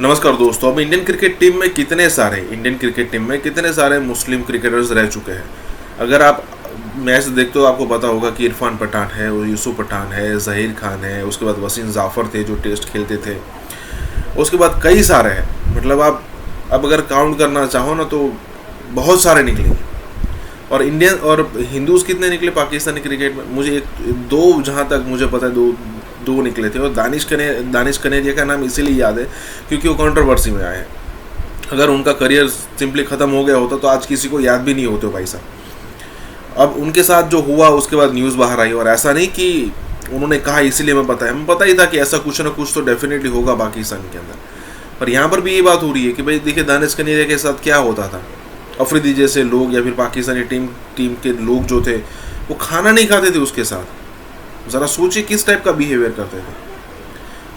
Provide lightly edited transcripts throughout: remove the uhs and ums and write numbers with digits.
नमस्कार दोस्तों। अब इंडियन क्रिकेट टीम में कितने सारे मुस्लिम क्रिकेटर्स रह चुके हैं। अगर आप मैच देखते हो आपको पता होगा कि इरफान पठान है, और यूसुफ पठान है, जहीर खान है, उसके बाद वसीम जाफ़र थे जो टेस्ट खेलते थे, उसके बाद कई सारे हैं। मतलब आप अब अगर काउंट करना चाहो ना तो बहुत सारे निकलेंगे। और इंडियन और हिंदूज कितने निकले पाकिस्तानी क्रिकेट में, मुझे एक दो, जहाँ तक मुझे पता है दो निकले थे। और दानिश कनेरिया का नाम इसीलिए याद है क्योंकि वो कंट्रोवर्सी में आए हैं। अगर उनका करियर सिंपली ख़त्म हो गया होता तो आज किसी को याद भी नहीं होते भाई साहब। अब उनके साथ जो हुआ उसके बाद न्यूज़ बाहर आई, और ऐसा नहीं कि उन्होंने कहा इसीलिए मैं बताया, हमें पता ही था कि ऐसा कुछ ना कुछ तो डेफिनेटली होगा पाकिस्तान के अंदर। पर यहाँ पर भी ये बात हो रही है कि भाई देखिए दानिश कनेरिया के साथ क्या होता था। अफरीदी जैसे लोग या फिर पाकिस्तानी टीम के लोग जो थे वो खाना नहीं खाते थे उसके साथ। ज़रा सोचिए किस टाइप का बिहेवियर करते थे।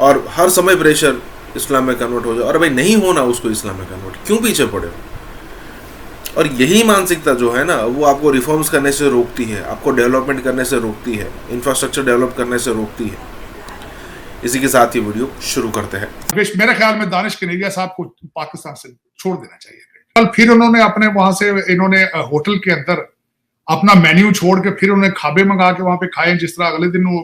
और हर समय प्रेशर इस्लाम में कन्वर्ट हो जाए, और भाई नहीं होना उसको इस्लाम में कन्वर्ट, क्यों पीछे पड़े हो। और यही मानसिकता जो है ना वो आपको रिफॉर्म्स करने से रोकती है, आपको डेवलपमेंट करने से रोकती है, इंफ्रास्ट्रक्चर डेवलप करने से रोकती है। इसी के साथ ही वीडियो शुरू करते हैं। मेरे ख्याल में दानिश कनेरिया साहब को पाकिस्तान से छोड़ देना चाहिए। कल फिर उन्होंने अपने वहां से होटल के अंदर अपना मेन्यू छोड़ के फिर उन्होंने खाबे मंगा के वहां पे खाए, जिस तरह अगले दिन वो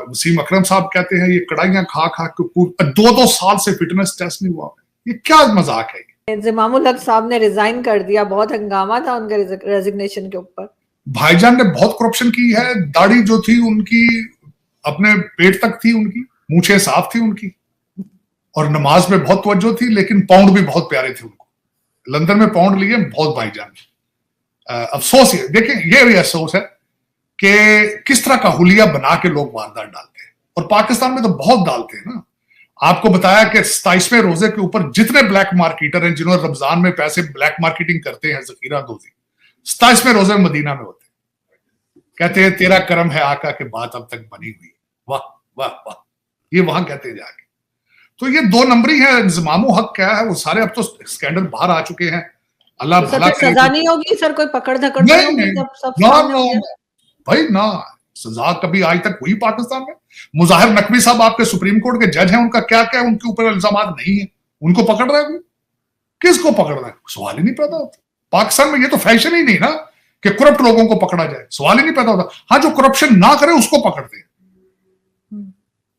वसीम अकरम साहब कहते हैं ये कढ़ाइयां खा खा के 2-2 साल से फिटनेस टेस्ट नहीं हुआ। ये क्या मजाक है। ज़मामुल हक साहब ने रिजाइन कर दिया, बहुत हंगामा था उनके रेजिग्नेशन के ऊपर। भाईजान ने बहुत करप्शन की है। दाढ़ी जो थी उनकी अपने पेट तक थी, उनकी मूछें साफ थी उनकी, और नमाज में बहुत तवज्जो थी, लेकिन पाउंड भी बहुत प्यारे थे उनको। लंदन में पाउंड लिए बहुत भाईजान। अफसोस है, देखिए ये भी अफसोस है कि किस तरह का हुलिया बना के लोग वारदात डालते हैं, और पाकिस्तान में तो बहुत डालते हैं ना। आपको बताया कि 27वें रोजे के ऊपर जितने ब्लैक मार्केटर हैं जिन्होंने रमजान में पैसे ब्लैक मार्केटिंग करते हैं, जखीरा दोजी 27वें रोजे मदीना में होते हैं। कहते हैं तेरा करम है आका के बात अब तक बनी हुई। वाह वाह वाह, ये वहां कहते जाके। तो ये 2 नंबरी है। इंजमामो हक क्या है, वो सारे अब तो स्कैंडल बाहर आ चुके हैं। अल्लाह भला करे। सजा नहीं होगी सर, कोई पकड़ धकड़ नहीं, होगी, नहीं, सब ना, सामने ना, हो गया। भाई ना, सजा कभी आज तक हुई पाकिस्तान में? मुजाहिर नकवी साहब आपके सुप्रीम कोर्ट के जज हैं, उनका क्या क्या उनके ऊपर इल्जाम नहीं है, उनको पकड़ रहा है कोई? किसको पकड़ रहा है? सवाल ही नहीं पैदा होता पाकिस्तान में। ये तो फैशन ही नहीं ना कि करप्ट लोगों को पकड़ा जाए, सवाल ही नहीं पैदा होता। हाँ, जो करप्शन ना करे उसको पकड़ते हैं।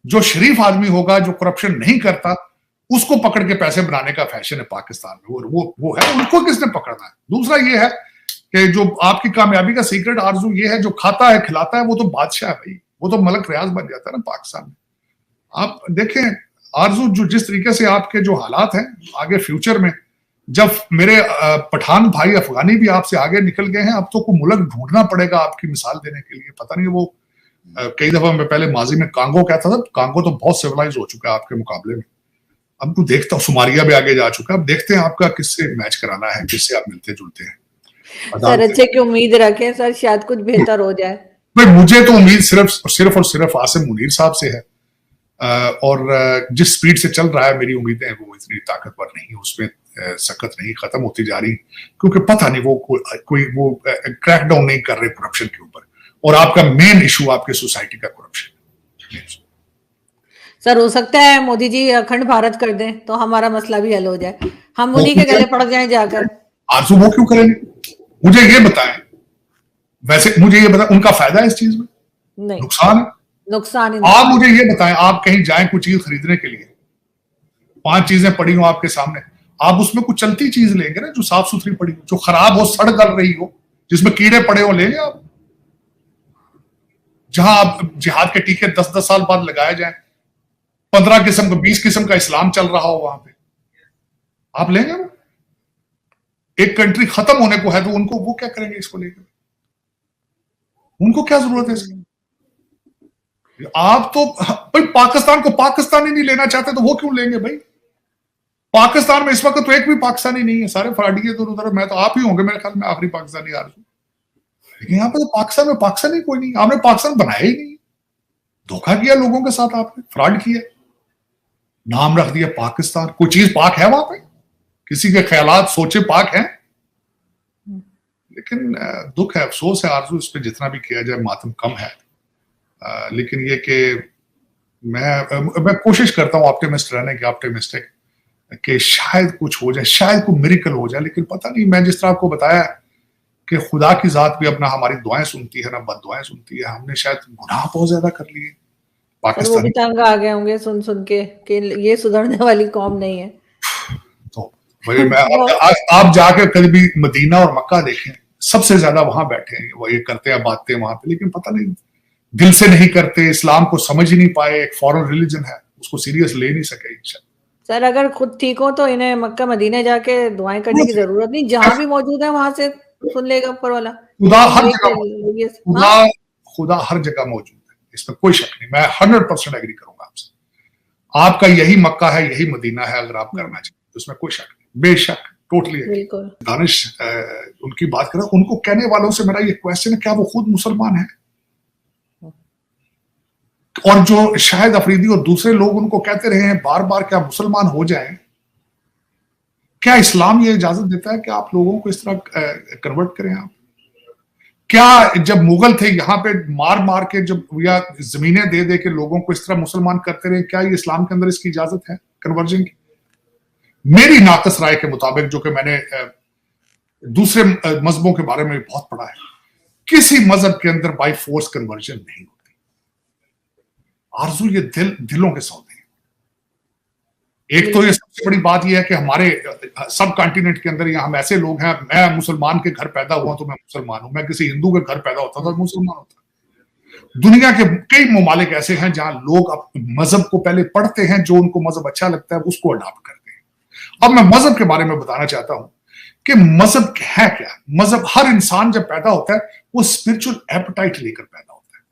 जो शरीफ आदमी होगा, जो करप्शन नहीं करता, उसको पकड़ के पैसे बनाने का फैशन है पाकिस्तान में, वो है, उनको किसने पकड़ना है। दूसरा ये है कि जो आपकी कामयाबी का सीक्रेट आरजू ये है, जो खाता है खिलाता है वो तो बादशाह है भाई, वो तो मलक रियाज बन जाता है ना पाकिस्तान में। आप देखें आरजू, जो जिस तरीके से आपके जो हालात हैं आगे फ्यूचर में, जब मेरे पठान भाई अफगानी भी आपसे आगे निकल गए हैं, अब तो कोई मुल्क ढूंढना पड़ेगा आपकी मिसाल देने के लिए। पता नहीं वो कई दफा मैं पहले माजी में कांगो कहता था, कांगो तो बहुत सिविलाइज हो चुका है आपके मुकाबले में। अब तो देखता हूँ सुमारिया भी आगे जा चुका है। अब देखते हैं आपका किससे मैच कराना है, किससे आप मिलते जुलते हैं। सर अच्छे की उम्मीद रखें सर, शायद कुछ बेहतर हो जाए। भाई मुझे तो उम्मीद सिर्फ और सिर्फ आसिम मुनीर साहब से है, और जिस स्पीड से चल रहा है मेरी उम्मीदें वो इतनी ताकतवर नहीं है, उसमें सकत नहीं खत्म होती जा रही, क्योंकि पता नहीं वो कोई वो क्रैकडाउन नहीं कर रहे करप्शन के ऊपर। और आपका मेन इशू आपके सोसाइटी का करप्शन। सर हो सकता है मोदी जी अखंड भारत कर दें तो हमारा मसला भी हल हो जाए, हम उन्हीं के गले पड़ जाएं जाकर। आरजू वो क्यों करेंगे? मुझे ये बताएं, वैसे मुझे ये बताएं उनका फायदा है इस चीज में? नहीं, नुकसान है? नुकसान ही। आप मुझे ये बताएं, आप कहीं जाएं कुछ चीज खरीदने के लिए, 5 चीजें पड़ी हो आपके सामने, आप उसमें कुछ चलती चीज लेंगे ना जो साफ सुथरी पड़ी हो, जो खराब हो, सड़ गल रही हो, जिसमें कीड़े पड़े हो, लेंगे आप? जहां आप जिहाद के टीके 10-10 साल बाद लगाए जाए, 15 किस्म का 20 किस्म का इस्लाम चल रहा हो, वहां पे आप लेंगे वो? एक कंट्री खत्म होने को है तो उनको वो क्या करेंगे इसको लेकर? उनको क्या जरूरत है इसकी? आप तो भाई पाकिस्तान को पाकिस्तानी नहीं लेना चाहते तो वो क्यों लेंगे भाई? पाकिस्तान में इस वक्त तो एक भी पाकिस्तानी नहीं है, सारे फराडी है उधर। मैं तो आप ही होंगे मेरे ख्याल में आखिरी पाकिस्तानी आरजू। लेकिन यहाँ पे तो पाकिस्तान में पाकिस्तानी कोई नहीं। आपने पाकिस्तान बनाया ही नहीं, धोखा किया लोगों के साथ, आपने फ्रॉड किया, नाम रख दिया पाकिस्तान। कोई चीज पाक है वहां पे? किसी के ख्यालात सोचे पाक हैं? लेकिन दुख है, अफसोस है आरजू, इस पे जितना भी किया जाए मातम कम है। लेकिन ये कि मैं कोशिश करता हूँ ऑप्टिमिस्ट रहने की, ऑप्टिमिस्टिक। कि शायद कुछ हो जाए, शायद कोई मिरेकल हो जाए, लेकिन पता नहीं। मैं जिस तरह आपको बताया कि खुदा की जात भी अपना हमारी दुआएं सुनती है ना बददुआएं सुनती है। हमने शायद गुनाह बहुत ज्यादा कर लिए सर वो पाकिस्तान। भी तंग आ गए होंगे सुन सुन के कि ये सुधरने वाली कौम नहीं है। तो वही मैं आप जाके कभी भी मदीना और मक्का देखें, सबसे ज्यादा वहां बैठे हैं, वो ये करते हैं बातें वहां पे, लेकिन पता नहीं दिल से नहीं करते, इस्लाम को समझ ही नहीं पाए, एक फॉरेन रिलीजन है, उसको सीरियस ले नहीं सके। सर अगर खुद ठीक हो तो इन्हें मक्का मदीने जाके दुआएं करने की जरूरत नहीं, जहां भी मौजूद है वहां से सुन लेगा ऊपर वाला। खुदा हर जगह, खुदा हर जगह मौजूद है, इसमें कोई शक नहीं। मैं 100% एग्री करूंगा आपसे। आपका यही मक्का है, यही मदीना है, अगर आप करना चाहते तो इसमें कोई शक नहीं, बेशक टोटली। दानिश उनकी बात करें, उनको कहने वालों से मेरा ये क्वेश्चन है, क्या वो खुद मुसलमान है? और जो शायद अफरीदी और दूसरे लोग उनको कहते रहे हैं बार बार, क्या मुसलमान हो जाएं? क्या इस्लाम ये इजाजत देता है कि आप लोगों को इस तरह कन्वर्ट करें? आप क्या जब मुगल थे यहाँ पे मार मार के जब या जमीनें दे दे के लोगों को इस तरह मुसलमान करते रहे, क्या ये इस्लाम के अंदर इसकी इजाजत है कन्वर्जन की? मेरी नाकस राय के मुताबिक, जो कि मैंने दूसरे मजहबों के बारे में बहुत पढ़ा है, किसी मजहब के अंदर बाय फोर्स कन्वर्जन नहीं होती। आरजू ये दिलों के सौदे हैं। एक तो ये सबसे बड़ी बात ये है कि हमारे सब कॉन्टिनेंट के अंदर यहाँ हम ऐसे लोग हैं, मैं मुसलमान के घर पैदा हुआ तो मैं मुसलमान हूं, मैं किसी हिंदू के घर पैदा होता तो मुसलमान होता। दुनिया के कई ममालिक ऐसे हैं जहां लोग मजहब को पहले पढ़ते हैं, जो उनको मजहब अच्छा लगता है उसको अडॉप्ट करते हैं। अब मैं मजहब के बारे में बताना चाहता हूं कि मजहब है क्या। मजहब, हर इंसान जब पैदा होता है वो स्पिरिचुअल एपेटाइट लेकर पैदा होता है।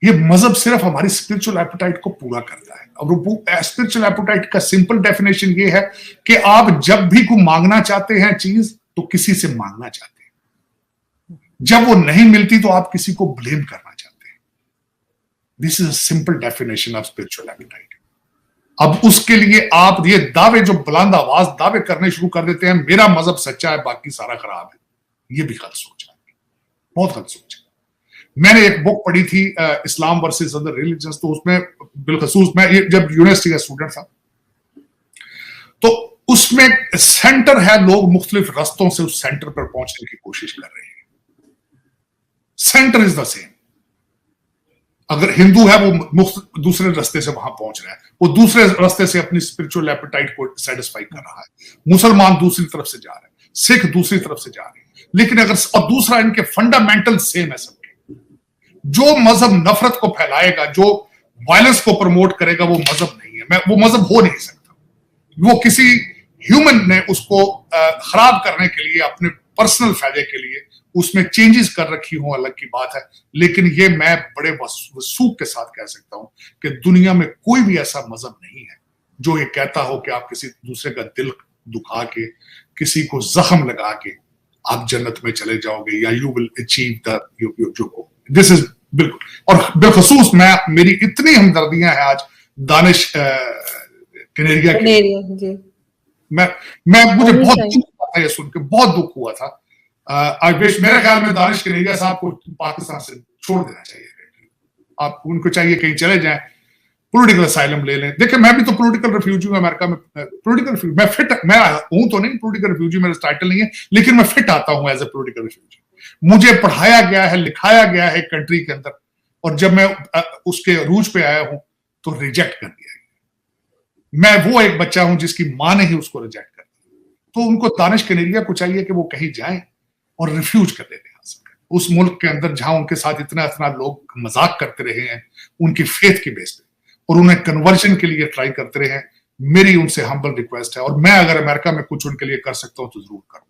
ये मजहब सिर्फ हमारी स्पिरिचुअल एपेटाइट को पूरा करता है। और स्पिरिचुअल एपेटाइट का सिंपल डेफिनेशन ये है कि आप जब भी को मांगना चाहते हैं चीज तो किसी से मांगना चाहते हैं, जब वो नहीं मिलती तो आप किसी को ब्लेम करना चाहते हैं। This is a simple definition of spiritual appetite. अब उसके लिए आप ये दावे, जो बुलंद आवाज दावे करने शुरू कर देते हैं, मेरा मजहब सच्चा है बाकी सारा खराब है, ये भी गलत सोच है, बहुत गलत सोच है। मैंने एक बुक पढ़ी थी इस्लाम वर्सेस अदर रिलीजन्स, तो उसमें बिलखसूस मैं जब यूनिवर्सिटी का स्टूडेंट था तो उसमें सेंटर है, लोग मुख्तलिफ रास्तों से उस सेंटर पर पहुंचने की कोशिश कर रहे हैं। Centre is the same. अगर हिंदू है वो दूसरे रास्ते से वहां पहुंच रहा है, वो दूसरे रास्ते से अपनी स्पिरिचुअल एपेटाइट को सेटिस्फाई कर रहा है। मुसलमान दूसरी तरफ से जा रहे हैं, सिख दूसरी तरफ से जा रहे हैं, लेकिन अगर और दूसरा इनके फंडामेंटल सेम है सबके। जो मजहब नफरत को फैलाएगा, जो वायलेंस को प्रमोट करेगा, वो मजहब नहीं है। वो मजहब हो नहीं सकता। वो किसी ह्यूमन ने उसको खराब करने के लिए, अपने पर्सनल फायदे के लिए उसमें चेंजेस कर रखी हो, अलग की बात है। लेकिन ये मैं बड़े वसूख के साथ कह सकता हूं कि दुनिया में कोई भी ऐसा मजहब नहीं है जो ये कहता हो कि आप किसी दूसरे का दिल दुखा के, किसी को जख्म लगा के आप जन्नत में चले जाओगे या यू विल अचीव द जो। दिस इज बिल्कुल, और बिलखसूस मेरी इतनी हमदर्दियां हैं आज दानिश कनेरिया की। मुझे बहुत दुख हुआ था ये सुन के, बहुत दुख हुआ था। आई विश, मेरे ख्याल में दानिश कनेरिया साहब को पाकिस्तान से छोड़ देना चाहिए। आप उनको चाहिए कहीं चले जाएं, पॉलिटिकल असाइलम ले लें। देखिए मैं भी तो पॉलिटिकल रिफ्यूजी हूं अमेरिका में। पॉलिटिकल रिफ्यूजी मैं फिट, मैं हूं तो नहीं पॉलिटिकल रिफ्यूजी, मेरा टाइटल नहीं है, लेकिन मैं फिट आता हूं एज ए पॉलिटिकल रिफ्यूजी। मुझे पढ़ाया गया है, लिखाया गया है कंट्री के अंदर, और जब मैं उसके रूज पे आया हूं तो रिजेक्ट कर दिया गया। मैं वो एक बच्चा हूं जिसकी मां ने ही उसको रिजेक्ट कर दिया। तो उनको दानिश कनेरिया को चाहिए कि वो कहीं जाएं और रिफ्यूज कर देते हैं उस मुल्क के अंदर जहां उनके साथ इतना लोग मजाक करते रहे हैं उनकी फेथ की बेस पे, और उन्हें कन्वर्जन के लिए ट्राई करते रहे हैं। मेरी उनसे हम्बल रिक्वेस्ट है, और मैं अगर अमेरिका में कुछ उनके लिए कर सकता हूं तो जरूर करूं।